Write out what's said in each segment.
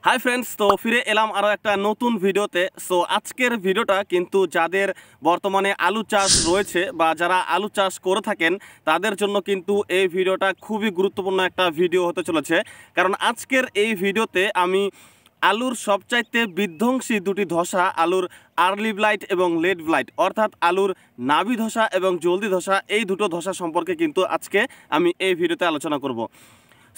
Hi friends, তো ফিরে এলাম আরও একটা নতুন ভিডিওতে। সো আজকের ভিডিওটা কিন্তু যাদের বর্তমানে আলু চাষ রয়েছে বা যারা আলু চাষ করে থাকেন তাদের জন্য কিন্তু এই ভিডিওটা খুবই গুরুত্বপূর্ণ একটা ভিডিও হতে চলেছে। কারণ আজকের এই ভিডিওতে আমি আলুর সবচাইতে বিধ্বংসী দুটি ধসা, আলুর আর্লি ব্লাইট এবং লেট ব্লাইট, অর্থাৎ আলুর নাভি ধসা এবং জলদি ধসা, এই দুটো ধসা সম্পর্কে কিন্তু আজকে আমি এই ভিডিওতে আলোচনা করব।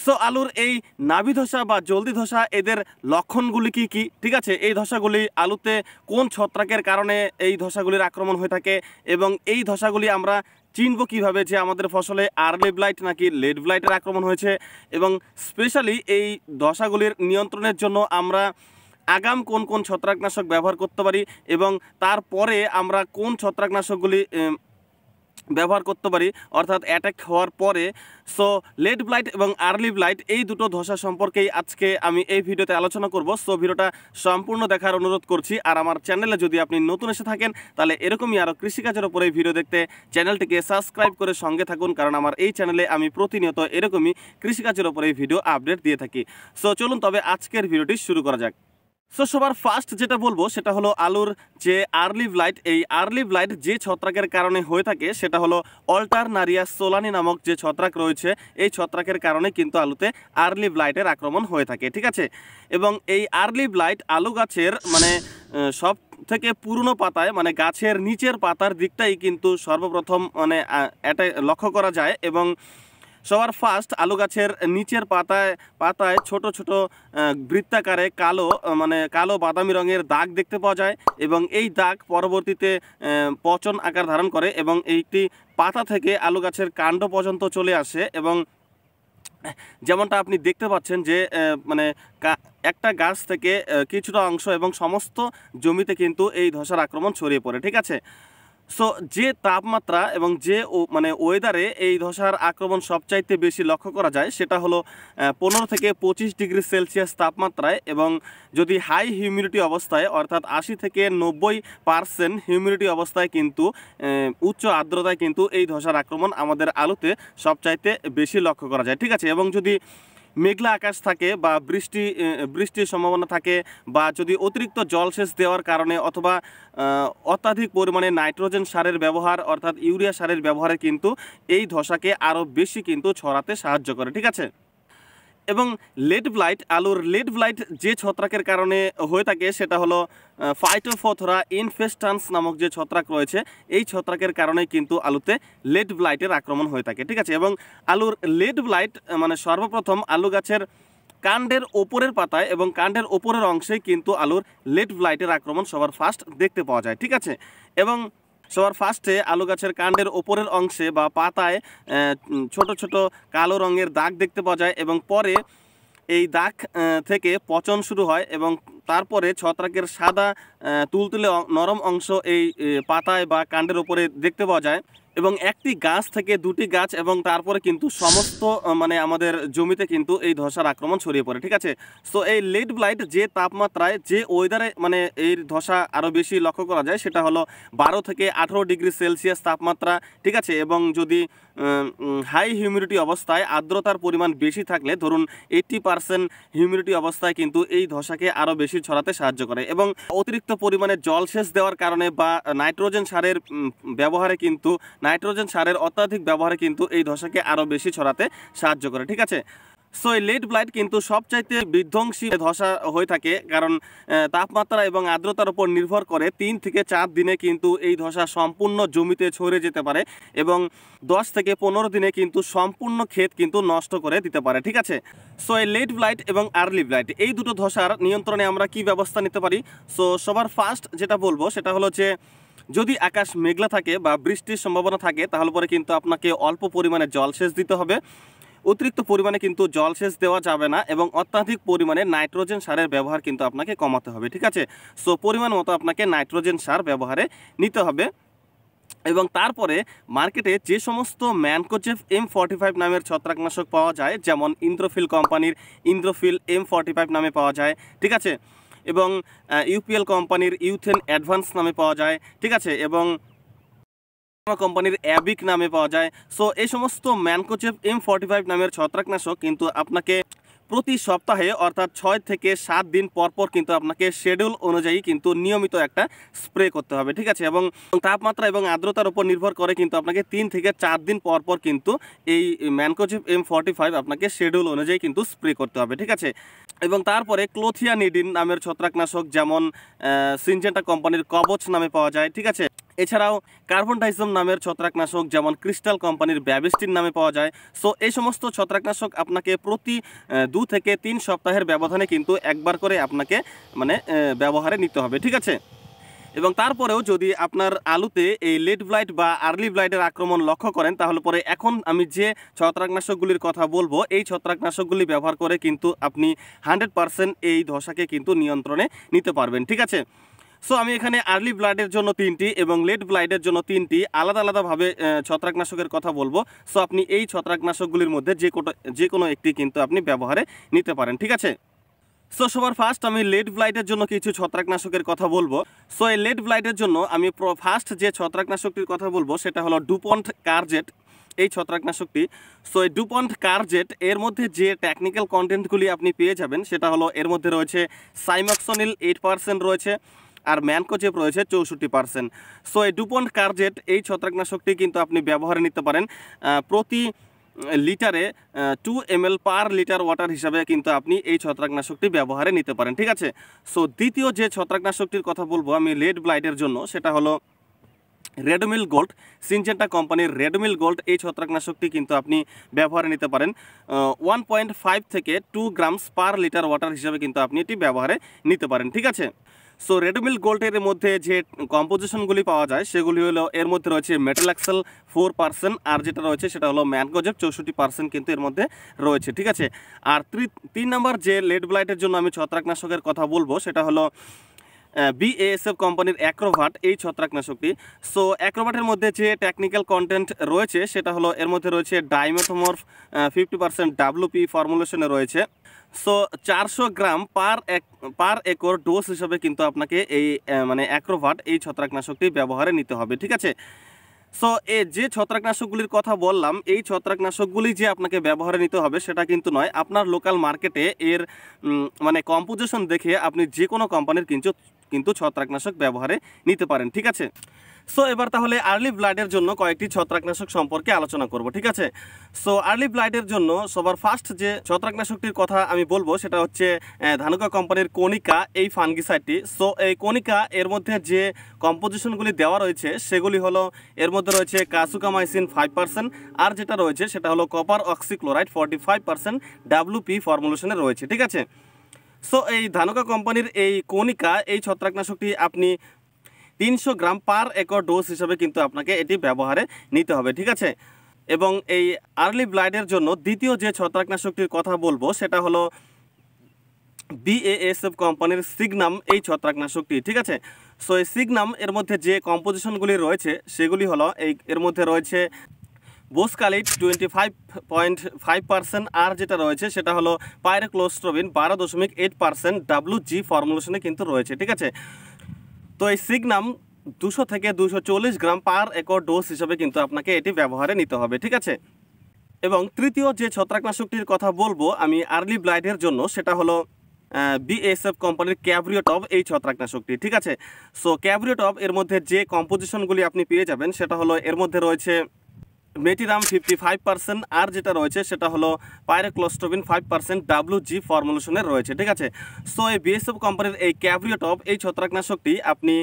সো আলুর এই নাভি ধসা বা জলদি ধসা, এদের লক্ষণগুলি কি কি, ঠিক আছে, এই ধসাগুলি আলুতে কোন ছত্রাকের কারণে এই ধসাগুলির আক্রমণ হয়ে থাকে এবং এই ধসাগুলি আমরা চিনব কিভাবে যে আমাদের ফসলে আর্লি ব্লাইট নাকি লেট ব্লাইটের আক্রমণ হয়েছে, এবং স্পেশালি এই ধসাগুলির নিয়ন্ত্রণের জন্য আমরা আগাম কোন কোন ছত্রাকনাশক ব্যবহার করতে পারি এবং তারপরে আমরা কোন ছত্রাকনাশকগুলি ব্যবহার করতে পারি, অর্থাৎ অ্যাটাক হওয়ার পরে। সো লেট ব্লাইট এবং আর্লি ব্লাইট এই দুটো ধসা সম্পর্কেই আজকে আমি এই ভিডিওতে আলোচনা করব। সো ভিডিওটা সম্পূর্ণ দেখার অনুরোধ করছি। আর আমার চ্যানেলে যদি আপনি নতুন এসে থাকেন তাহলে এরকমই আরও কৃষিকাজের উপরে ভিডিও দেখতে চ্যানেলটিকে সাবস্ক্রাইব করে সঙ্গে থাকুন, কারণ আমার এই চ্যানেলে আমি প্রতিনিয়ত এরকমই কৃষিকাজের উপরে ভিডিও আপডেট দিয়ে থাকি। সো চলুন তবে আজকের ভিডিওটি শুরু করা যাক। সো সবার ফার্স্ট যেটা বলবো সেটা হলো আলুর যে আর্লি ব্লাইট, এই আর্লি ব্লাইট যে ছত্রাকের কারণে হয়ে থাকে সেটা হলো অল্টারনারিয়া সোলানি নামক যে ছত্রাক রয়েছে, এই ছত্রাকের কারণে কিন্তু আলুতে আর্লি ব্লাইটের আক্রমণ হয়ে থাকে, ঠিক আছে। এবং এই আর্লি ব্লাইট আলু গাছের সব থেকে পুরনো পাতায়, গাছের নিচের পাতার দিকটাই কিন্তু সর্বপ্রথম এটা লক্ষ্য করা যায়। এবং সবার ফার্স্ট আলু গাছের নিচের পাতায় ছোট ছোট বৃত্তাকারে কালো বাদামি রঙের দাগ দেখতে পাওয়া যায় এবং এই দাগ পরবর্তীতে পচন আকার ধারণ করে এবং এইটি পাতা থেকে আলু গাছের কাণ্ড পর্যন্ত চলে আসে। এবং যেমনটা আপনি দেখতে পাচ্ছেন যে একটা গাছ থেকে কিছুটা অংশ এবং সমস্ত জমিতে কিন্তু এই ধসার আক্রমণ ছড়িয়ে পড়ে, ঠিক আছে। সো যে তাপমাত্রা এবং যে ওয়েদারে এই ধসার আক্রমণ সবচাইতে বেশি লক্ষ্য করা যায় সেটা হলো 15 থেকে 25 ডিগ্রি সেলসিয়াস তাপমাত্রায়, এবং যদি হাই হিউমিডিটি অবস্থায় অর্থাৎ 80 থেকে 90% হিউমিডিটি অবস্থায় কিন্তু উচ্চ আর্দ্রতায় কিন্তু এই ধসার আক্রমণ আমাদের আলুতে সবচাইতে বেশি লক্ষ্য করা যায়, ঠিক আছে। এবং যদি মেঘলা আকাশ থাকে বা বৃষ্টির সম্ভাবনা থাকে বা যদি অতিরিক্ত জলসেচ দেওয়ার কারণে অথবা অত্যাধিক পরিমাণে নাইট্রোজেন সারের ব্যবহার অর্থাৎ ইউরিয়া সারের ব্যবহারে কিন্তু এই ধসাকে আরও বেশি কিন্তু ছড়াতে সাহায্য করে, ঠিক আছে। এবং লেট ব্লাইট, আলুর লেট ব্লাইট যে ছত্রাকের কারণে হয়ে থাকে সেটা হলো ফাইটোফথোরা ইনফেস্টান্স নামক যে ছত্রাক রয়েছে, এই ছত্রাকের কারণে কিন্তু আলুতে লেট ব্লাইটের আক্রমণ হয়ে থাকে, ঠিক আছে। এবং আলুর লেট ব্লাইট সর্বপ্রথম আলু গাছের কাণ্ডের ওপরের পাতায় এবং কাণ্ডের ওপরের অংশেই কিন্তু আলুর লেট ব্লাইটের আক্রমণ সবার ফার্স্ট দেখতে পাওয়া যায়, ঠিক আছে। এবং সবার ফার্স্টে আলু গাছের কাণ্ডের ওপরের অংশে বা পাতায় ছোট ছোট কালো রঙের দাগ দেখতে পাওয়া যায় এবং পরে এই দাগ থেকে পচন শুরু হয় এবং তারপরে ছত্রাকের সাদা তুলতুলে নরম অংশ এই পাতায় বা কাণ্ডের ওপরে দেখতে পাওয়া যায়। এবং একটি গাছ থেকে দুটি গাছ এবং তারপরে কিন্তু সমস্ত আমাদের জমিতে কিন্তু এই ধসার আক্রমণ ছড়িয়ে পড়ে, ঠিক আছে। সো এই লেট ব্লাইট যে তাপমাত্রায় যে ওয়েদারে এই ধসা আরও বেশি লক্ষ্য করা যায় সেটা হলো 12 থেকে 18 ডিগ্রি সেলসিয়াস তাপমাত্রা, ঠিক আছে। এবং যদি হাই হিউমিডিটি অবস্থায় আর্দ্রতার পরিমাণ বেশি থাকলে, ধরুন 80% হিউমিডিটি অবস্থায় কিন্তু এই ধসাকে আরও বেশি ছড়াতে সাহায্য করে। এবং অতিরিক্ত পরিমাণে জলসেচ দেওয়ার কারণে বা নাইট্রোজেন সারের অত্যাধিক ব্যবহারে কিন্তু এই ধসাকে আরও বেশি ছড়াতে সাহায্য করে, ঠিক আছে। সো এই লেট ব্লাইট কিন্তু সবচাইতে বিধ্বংসী ধসা হয়ে থাকে, কারণ তাপমাত্রা এবং আর্দ্রতার উপর নির্ভর করে 3 থেকে 4 দিনে কিন্তু এই ধসা সম্পূর্ণ জমিতে ছড়িয়ে যেতে পারে এবং 10 থেকে 15 দিনে কিন্তু সম্পূর্ণ ক্ষেত কিন্তু নষ্ট করে দিতে পারে, ঠিক আছে। সো এই লেট ব্লাইট এবং আর্লি ব্লাইট এই দুটো ধসার নিয়ন্ত্রণে আমরা কি ব্যবস্থা নিতে পারি। সো সবার ফার্স্ট যেটা বলবো সেটা হলো যে যদি আকাশ মেঘলা থাকে বা বৃষ্টির সম্ভাবনা থাকে তাহলে পরে কিন্তু আপনাকে অল্প পরিমাণে জলসেচ দিতে হবে। অতিরিক্ত পরিমাণে কিন্তু জলসেচ দেওয়া যাবে না এবং অত্যাধিক পরিমাণে নাইট্রোজেন সারের ব্যবহার কিন্তু আপনাকে কমাতে হবে, ঠিক আছে। সো পরিমাণ মতো আপনাকে নাইট্রোজেন সার ব্যবহারে নিতে হবে। এবং তারপরে মার্কেটে যে সমস্ত ম্যানকোজেব M45 নামের ছত্রাকনাশক পাওয়া যায়, যেমন ইন্দ্রোফিল কোম্পানির ইন্দ্রোফিল M45 নামে পাওয়া যায়, ঠিক আছে। এবং ইউপিএল কোম্পানির ইউথেন অ্যাডভান্স নামে পাওয়া যায়, ঠিক আছে। এবং কোম্পানির অ্যাবিক নামে পাওয়া যায়। সো এই সমস্ত ম্যানকোজেব M45 নামের ছত্রাকনাশক কিন্তু আপনাকে প্রতি সপ্তাহে অর্থাৎ 6 থেকে 7 দিন পর পর কিন্তু আপনাকে শিডিউল অনুযায়ী কিন্তু নিয়মিত একটা স্প্রে করতে হবে, ঠিক আছে। এবং তাপমাত্রা এবং আর্দ্রতার উপর নির্ভর করে কিন্তু আপনাকে 3 থেকে 4 দিন পর পর কিন্তু এই ম্যানকোজিব M45 আপনাকে শিডিউল অনুযায়ী কিন্তু স্প্রে করতে হবে, ঠিক আছে। এবং তারপরে ক্লোথিয়ানিডিন নামের ছত্রাকনাশক যেমন সিনজেন্টা কোম্পানির কবচ নামে পাওয়া যায়, ঠিক আছে। এছাড়াও কার্বন ডাইজম নামের ছত্রাকনাশক যেমন ক্রিস্টাল কোম্পানির ব্যাবিস্টিন নামে পাওয়া যায়। সো এই সমস্ত ছত্রাকনাশক আপনাকে প্রতি 2 থেকে 3 সপ্তাহের ব্যবধানে কিন্তু একবার করে আপনাকে ব্যবহারে নিতে হবে, ঠিক আছে। এবং তারপরেও যদি আপনার আলুতে এই লেট ব্লাইট বা আর্লি ব্লাইটের আক্রমণ লক্ষ্য করেন, তাহলে পরে এখন আমি যে ছত্রাকনাশকগুলির কথা বলবো এই ছত্রাকনাশকগুলি ব্যবহার করে কিন্তু আপনি 100% এই ধসাকে কিন্তু নিয়ন্ত্রণে নিতে পারবেন, ঠিক আছে। সো আমি এখানে আর্লি ব্লাইটের জন্য 3টি এবং লেট ব্লাইটের জন্য 3টি আলাদা আলাদাভাবে ছত্রাকনাশকের কথা বলবো। সো আপনি এই ছত্রাকনাশকগুলির মধ্যে যে কোনো একটি কিন্তু আপনি ব্যবহারে নিতে পারেন, ঠিক আছে। সো সবার ফার্স্ট আমি লেট ব্লাইটের জন্য কিছু ছত্রাকনাশকের কথা বলবো। সো এই লেট ব্লাইটের জন্য আমি ফার্স্ট যে ছত্রাকনাশকটির কথা বলবো সেটা হলো ডুপন্ট কারজেট এই ছত্রাকনাশকটি। সো এই ডুপন্ট কারজেট এর মধ্যে যে টেকনিক্যাল কন্টেন্টগুলি আপনি পেয়ে যাবেন সেটা হলো এর মধ্যে রয়েছে সাইমক্সোনিল 8% রয়েছে আর ম্যানকোজেব রয়েছে 64%। সো এই ডুপন্ট কারজেট এই ছত্রাকনাশকটি কিন্তু আপনি ব্যবহারে নিতে পারেন প্রতি লিটারে 2 ml পার লিটার ওয়াটার হিসাবে কিন্তু আপনি এই ছত্রাকনাশকটি ব্যবহারে নিতে পারেন, ঠিক আছে। সো দ্বিতীয় যে ছত্রাকনাশকটির কথা বলবো আমি লেট ব্লাইটের জন্য সেটা হলো রেডোমিল গোল্ড, সিনজেন্টা কোম্পানির রেডোমিল গোল্ড এই ছত্রাকনাশকটি কিন্তু আপনি ব্যবহারে নিতে পারেন 1.5 থেকে 2 গ্রামস পার লিটার ওয়াটার হিসাবে কিন্তু আপনি এটি ব্যবহারে নিতে পারেন, ঠিক আছে। সো রেডোমিল গোল্ডের মধ্যে যে কম্পোজিশনগুলি পাওয়া যায় সেগুলি হলো এর মধ্যে রয়েছে মেটালাক্সেল 4% আর যেটা রয়েছে সেটা হলো ম্যানকোজেব 64% কিন্তু এর মধ্যে রয়েছে, ঠিক আছে। আর 3 নম্বর যে লেট ব্লাইটের জন্য আমি ছত্রাকনাশকের কথা বলবো সেটা হলো BASF কোম্পানির অ্যাক্রোভাট এই ছত্রাকনাশকটি। সো অ্যাক্রোভাটের মধ্যে যে টেকনিক্যাল কন্টেন্ট রয়েছে সেটা হলো এর মধ্যে রয়েছে ডাইমেথোমর্ফ 50% WP ফর্মুলেশনে রয়েছে। সো 400 গ্রাম পার একর ডোজ হিসাবে কিন্তু আপনাকে এই অ্যাক্রোভাট এই ছত্রাকনাশকটি ব্যবহারে নিতে হবে, ঠিক আছে। সো যে ছত্রাকনাশকগুলির কথা বললাম এই ছত্রাকনাশকগুলি যে আপনাকে ব্যবহারে নিতে হবে সেটা কিন্তু নয়, আপনার লোকাল মার্কেটে এর কম্পোজিশন দেখে আপনি যে কোনো কোম্পানির কিন্তু ছত্রাকনাশক ব্যবহারে নিতে পারেন, ঠিক আছে। সো এবার তাহলে আর্লি ব্লাইটের জন্য কয়েকটি ছত্রাকনাশক সম্পর্কে আলোচনা করব, ঠিক আছে। সো আর্লি ব্লাইটের জন্য সবার ফার্স্ট যে ছত্রাকনাশকটির কথা আমি বলবো সেটা হচ্ছে ধানুকা কোম্পানির কনিকা এই ফাঙ্গিসাইডটি। সো এই কনিকা এর মধ্যে যে কম্পোজিশনগুলি দেওয়া রয়েছে সেগুলি হলো এর মধ্যে রয়েছে কাসুকামাইসিন 5% আর যেটা রয়েছে সেটা হলো কপার অক্সিক্লোরাইড 45% WP ফর্মুলেশনে রয়েছে, ঠিক আছে। সো এই ধানুকা কোম্পানির এই কনিকা এই ছত্রাকনাশকটি আপনি 300 গ্রাম পার একর ডোজ হিসাবে কিন্তু আপনাকে এটি ব্যবহারে নিতে হবে, ঠিক আছে। এবং এই আর্লি ব্লাইটের জন্য দ্বিতীয় যে ছত্রাকনাশকটির কথা বলবো সেটা হলো BASF কোম্পানির সিগনাম এই ছত্রাকনাশকটি, ঠিক আছে। সো এই সিগনাম এর মধ্যে যে কম্পোজিশনগুলি রয়েছে সেগুলি হলো এর মধ্যে রয়েছে বোসকালিট 25.5% আর যেটা রয়েছে সেটা হলো পাইরোক্লোস্ট্রোবিন 12.8% WG ফর্মুলেশনে কিন্তু রয়েছে, ঠিক আছে। তো এই সিগনাম 200 থেকে 240 গ্রাম পার একর ডোজ হিসাবে কিন্তু আপনাকে এটি ব্যবহারে নিতে হবে, ঠিক আছে। এবং তৃতীয় যে ছত্রাকনাশকটির কথা বলবো আমি আর্লি ব্লাইটের জন্য সেটা হলো BASF কোম্পানির ক্যাব্রিওটপ এই ছত্রাকনাশকটি, ঠিক আছে। সো ক্যাব্রিওটপ এর মধ্যে যে কম্পোজিশনগুলি আপনি পেয়ে যাবেন সেটা হলো এর মধ্যে রয়েছে মেটিরাম 55% আর যেটা রয়েছে সেটা হলো পাইরোক্লোস্ট্রোবিন 5% WG ফর্মুলেশনে রয়েছে, ঠিক আছে। সো এই BASF কোম্পানির এই ক্যাব্রিওটপ এই ছত্রাকনাশকটি আপনি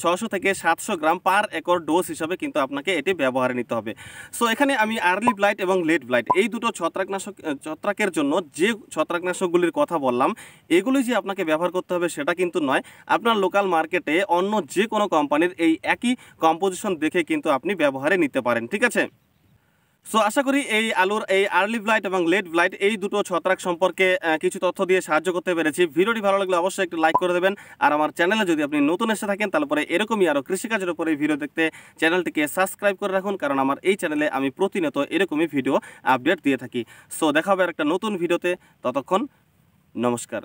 600 থেকে 700 গ্রাম পার একর ডোজ হিসাবে কিন্তু আপনাকে এটি ব্যবহারে নিতে হবে। সো এখানে আমি আর্লি ব্লাইট এবং লেট ব্লাইট এই দুটো ছত্রাকের জন্য যে ছত্রাকনাশকগুলির কথা বললাম এগুলি যে আপনাকে ব্যবহার করতে হবে সেটা কিন্তু নয়, আপনার লোকাল মার্কেটে অন্য যে কোনো কোম্পানির এই একই কম্পোজিশন দেখে কিন্তু আপনি ব্যবহারে নিতে পারেন, ঠিক আছে। সো আশা করি এই আলুর এই আর্লি ব্লাইট এবং লেট ব্লাইট এই দুটো ছত্রাক সম্পর্কে কিছু তথ্য দিয়ে সাহায্য করতে পেরেছি। ভিডিওটি ভালো লাগলে অবশ্যই একটু লাইক করে দেবেন আর আমার চ্যানেলে যদি আপনি নতুন এসে থাকেন তাহলে এরকমই আরও কৃষিকাজের উপরে ভিডিও দেখতে চ্যানেলটিকে সাবস্ক্রাইব করে রাখুন, কারণ আমার এই চ্যানেলে আমি প্রতিনিয়ত এরকমই ভিডিও আপডেট দিয়ে থাকি। সো দেখা হবে একটা নতুন ভিডিওতে, ততক্ষণ নমস্কার।